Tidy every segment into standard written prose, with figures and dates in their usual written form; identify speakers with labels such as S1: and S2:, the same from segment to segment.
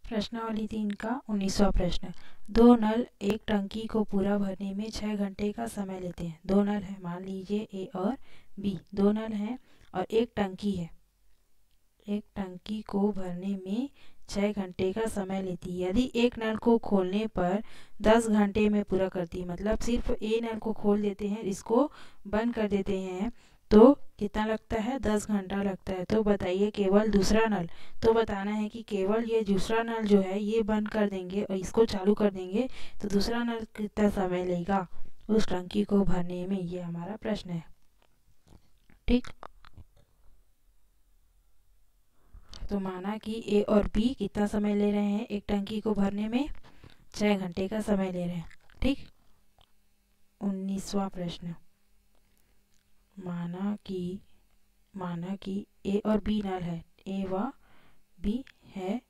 S1: प्रश्नावली 3 का 19वां प्रश्न। दो नल एक टंकी को पूरा भरने में 6 घंटे का समय लेते हैं। दो नल है, मान लीजिए ए और बी। दो नल हैं और एक टंकी है। एक टंकी को भरने में 6 घंटे का समय लेती है। यदि एक नल को खोलने पर 10 घंटे में पूरा करती है, मतलब सिर्फ ए नल को खोल देते हैं, इसको बंद कर देते हैं, तो कितना लगता है? 10 घंटा लगता है। तो बताइए केवल दूसरा नल, तो बताना है कि केवल ये दूसरा नल जो है ये बंद कर देंगे और इसको चालू कर देंगे तो दूसरा नल कितना समय लेगा उस टंकी को भरने में, ये हमारा प्रश्न है। ठीक, तो माना कि ए और बी कितना समय ले रहे हैं एक टंकी को भरने में? 6 घंटे का समय ले रहे हैं। ठीक, 19वां प्रश्न। माना कि ए और बी नल है, ए व बी है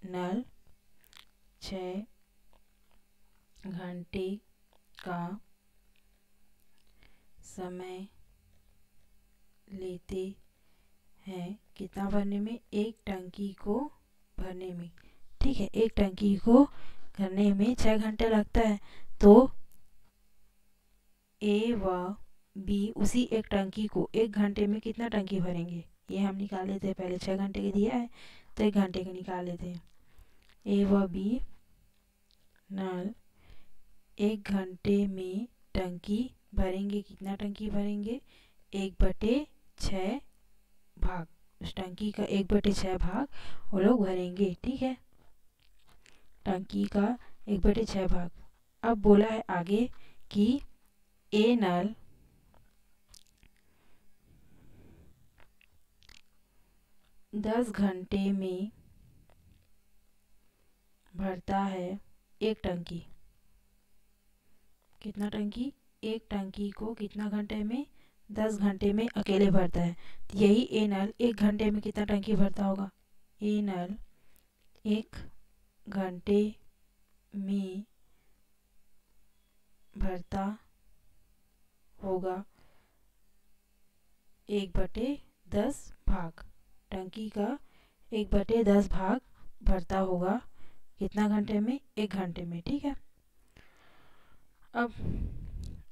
S1: नल, 6 घंटे का समय लेते हैं कितना भरने में? एक टंकी को भरने में। ठीक है, एक टंकी को भरने में 6 घंटे लगता है। तो ए व बी उसी एक टंकी को 1 घंटे में कितना टंकी भरेंगे, ये हम निकाल लेते हैं। पहले 6 घंटे का दिया है तो 1 घंटे का निकाल लेते हैं। ए व बी नल 1 घंटे में टंकी भरेंगे। कितना टंकी भरेंगे? 1/6 भाग, उस टंकी का 1/6 भाग वो लोग भरेंगे। ठीक है, टंकी का 1/6 भाग। अब बोला है आगे कि ए नल 10 घंटे में भरता है एक टंकी। कितना टंकी? एक टंकी को कितना घंटे में? 10 घंटे में अकेले भरता है। तो यही ए नल 1 घंटे में कितना टंकी भरता होगा? ए नल 1 घंटे में भरता होगा 1/10 भाग। टंकी का 1/10 भाग भरता होगा कितना घंटे में? 1 घंटे में। ठीक है, अब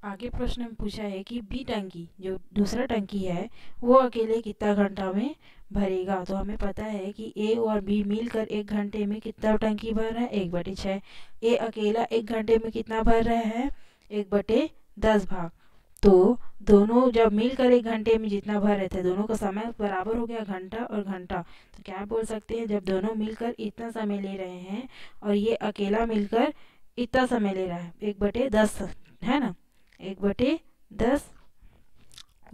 S1: आगे प्रश्न में पूछा है कि बी टंकी, जो दूसरा टंकी है, वो अकेले कितना घंटा में भरेगा। तो हमें पता है कि ए और बी मिलकर 1 घंटे में कितना टंकी भर रहा है? 1/6। ए अकेला 1 घंटे में कितना भर रहा है? 1/10 भाग। तो दोनों जब मिलकर 1 घंटे में जितना भर रहे थे, दोनों का समय बराबर हो गया, घंटा और घंटा। तो क्या बोल सकते हैं? जब दोनों मिलकर इतना समय ले रहे हैं और ये अकेला मिलकर इतना समय ले रहा है, 1/10 है ना, 1/10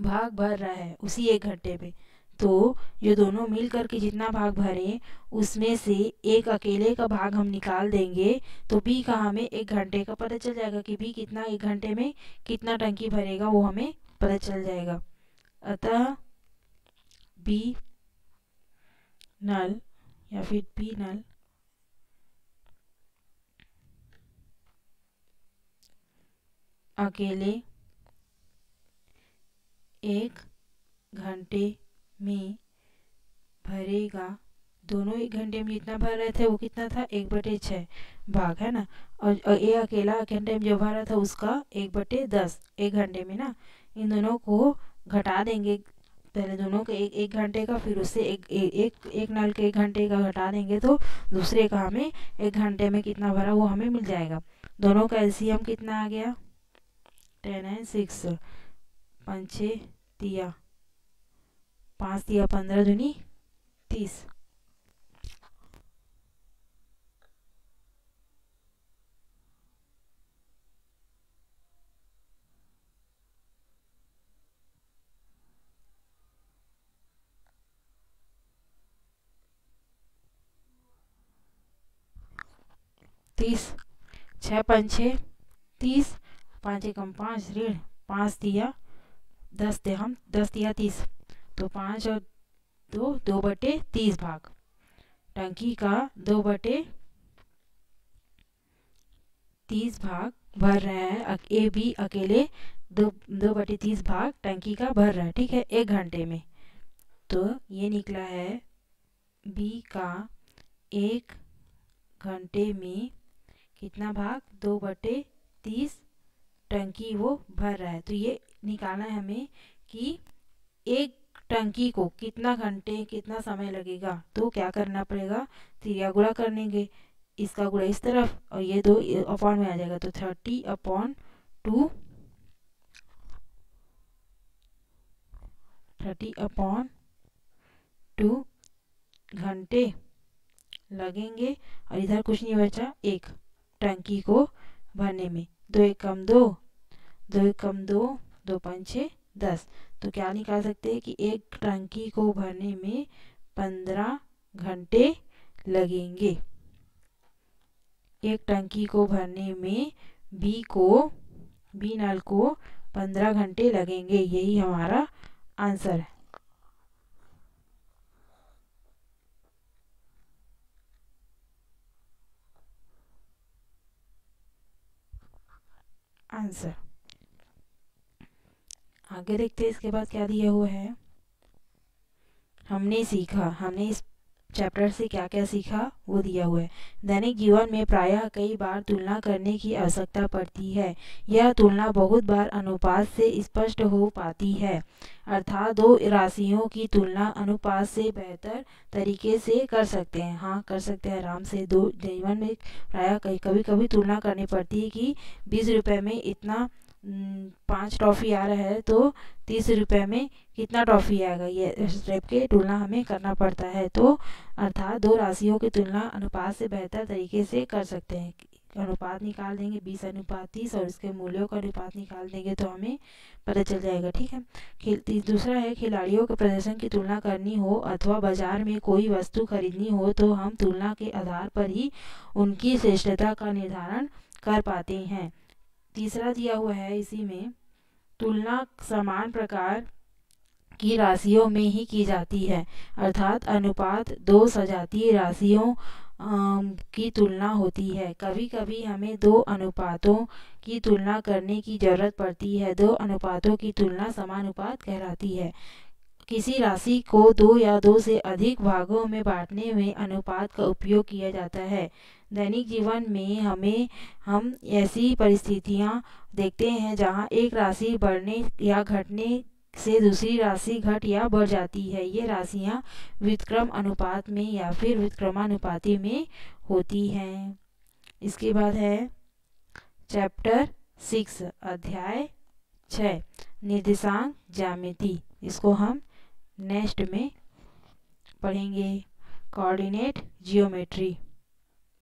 S1: भाग भर रहा है उसी 1 घंटे में। तो ये दोनों मिलकर के जितना भाग भरे उसमें से एक अकेले का भाग हम निकाल देंगे, तो बी का हमें 1 घंटे का पता चल जाएगा कि बी कितना 1 घंटे में कितना टंकी भरेगा, वो हमें पता चल जाएगा। अतः बी नल या फिर बी नल अकेले 1 घंटे में भरेगा, दोनों 1 घंटे में जितना भर रहे थे वो कितना था? 1/6 भाग, है ना। और ये अकेला 1 घंटे में जो भर रहा था उसका 1/10 1 घंटे में ना। इन दोनों को घटा देंगे, पहले दोनों के एक घंटे का, फिर उससे एक नल के 1 घंटे का घटा देंगे तो दूसरे का हमें 1 घंटे में कितना भरा वो हमें मिल जाएगा। दोनों का एलसीएम कितना आ गया? 10 and 6, 5 दिया 5 दिया 15 दूनी 30। तीस, 6 5 30, 5 एकम 5 ऋण 5 दिया 10 दे हम 10 दिया 30, तो 5 और 2 2/30 भाग। टंकी का 2/30 भाग भर रहा है। ए बी अकेले 2/30 भाग टंकी का भर रहा है। ठीक है, 1 घंटे में। तो ये निकला है बी का 1 घंटे में कितना भाग, 2/30 टंकी वो भर रहा है। तो ये निकालना है हमें कि एक टंकी को कितना घंटे कितना समय लगेगा। तो क्या करना पड़ेगा, त्रिया गुणा कर लेंगे, इसका गुणा इस तरफ और ये 2 अपॉन में आ जाएगा। तो 30/2 30/2 घंटे लगेंगे। और इधर कुछ नहीं बचा, एक टंकी को भरने में। 2 एक कम 2, 2 एक कम 2, 2 5 6 10। तो क्या निकाल सकते हैं कि एक टंकी को भरने में 15 घंटे लगेंगे। एक टंकी को भरने में बी नल को 15 घंटे लगेंगे। यही हमारा आंसर है। आंसर आगे देखते हैं इसके बाद क्या दिया हुआ है। हमने इस चैप्टर से क्या क्या सीखा वो दिया हुआ है। दैनिक जीवन में प्रायः कई बार तुलना करने की आवश्यकता पड़ती है। यह तुलना बहुत बार अनुपात से स्पष्ट हो पाती है, अर्थात दो राशियों की तुलना अनुपात से बेहतर तरीके से कर सकते हैं। हाँ, कर सकते हैं आराम से। दो जीवन में प्रायः कभी कभी तुलना करनी पड़ती है कि 20 रुपये में इतना 5 टॉफ़ी आ रहा है, तो 30 रुपये में कितना टॉफ़ी आएगा, ये इस टाइप के तुलना हमें करना पड़ता है। तो अर्थात दो राशियों की तुलना अनुपात से बेहतर तरीके से कर सकते हैं। अनुपात निकाल देंगे 20:30 और इसके मूल्यों का अनुपात निकाल देंगे तो हमें पता चल जाएगा। ठीक है। दूसरा है, खिलाड़ियों के प्रदर्शन की तुलना करनी हो अथवा बाजार में कोई वस्तु खरीदनी हो तो हम तुलना के आधार पर ही उनकी श्रेष्ठता का निर्धारण कर पाते हैं। तीसरा दिया हुआ है इसी में, तुलना समान प्रकार की राशियों में ही की जाती है, अर्थात अनुपात दो सजातीय राशियों की तुलना होती है। कभी कभी हमें दो अनुपातों की तुलना करने की जरूरत पड़ती है। दो अनुपातों की तुलना समानुपात कहलाती है। किसी राशि को 2 या 2 से अधिक भागों में बांटने में अनुपात का उपयोग किया जाता है। दैनिक जीवन में हम ऐसी परिस्थितियां देखते हैं जहां एक राशि बढ़ने या घटने से दूसरी राशि घट या बढ़ जाती है। ये राशियां व्युत्क्रम अनुपात में या फिर व्युत्क्रमानुपाती में होती हैं। इसके बाद है चैप्टर 6 अध्याय 6 निर्देशांक ज्यामिति। इसको हम नेक्स्ट में पढ़ेंगे। Coordinate geometry.